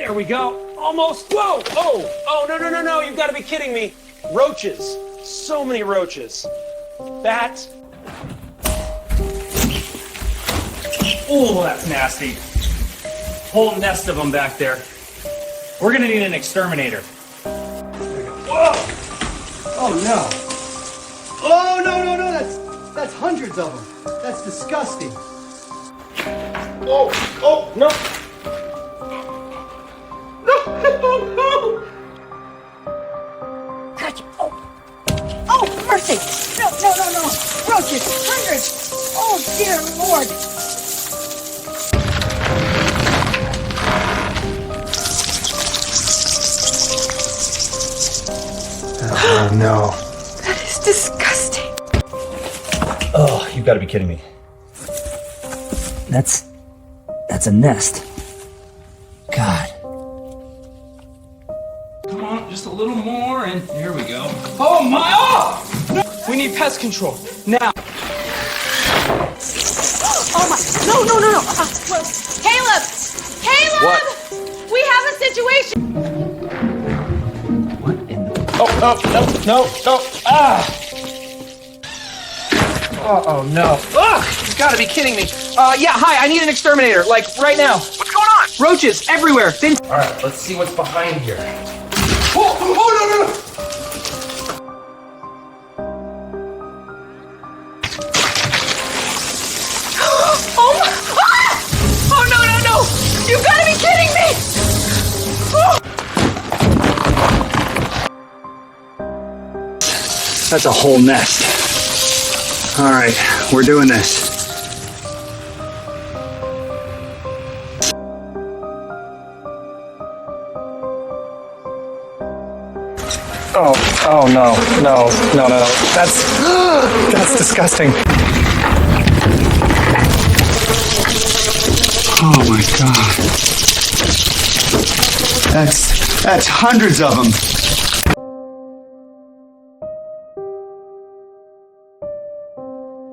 There we go. Almost. Whoa. Oh, no. You've got to be kidding me. Roaches. So many roaches. Bats. Oh, that's nasty. Whole nest of them back there. We're gonna need an exterminator. Whoa. Oh no. Oh no, that's hundreds of them. That's disgusting. Oh, no. No. Gotcha. Oh, mercy. No. Roaches, hundreds. Oh, dear Lord. Oh no. That is disgusting. Oh, you've got to be kidding me. That's a nest. God. Come on, just a little more, and here we go. Oh my! Oh! No. We need pest control now. Oh my! No! Caleb! What? We have a situation. What in the... No. Ah! Oh no. Ugh! You've got to be kidding me. Yeah, hi, I need an exterminator, like right now. What's going on? Roaches everywhere. All right, let's see what's behind here. Oh, no. Oh my! Ah! Oh no! You've got to be kidding me! That's a whole nest. All right, we're doing this. Oh no. That's disgusting. Oh my god. That's hundreds of them.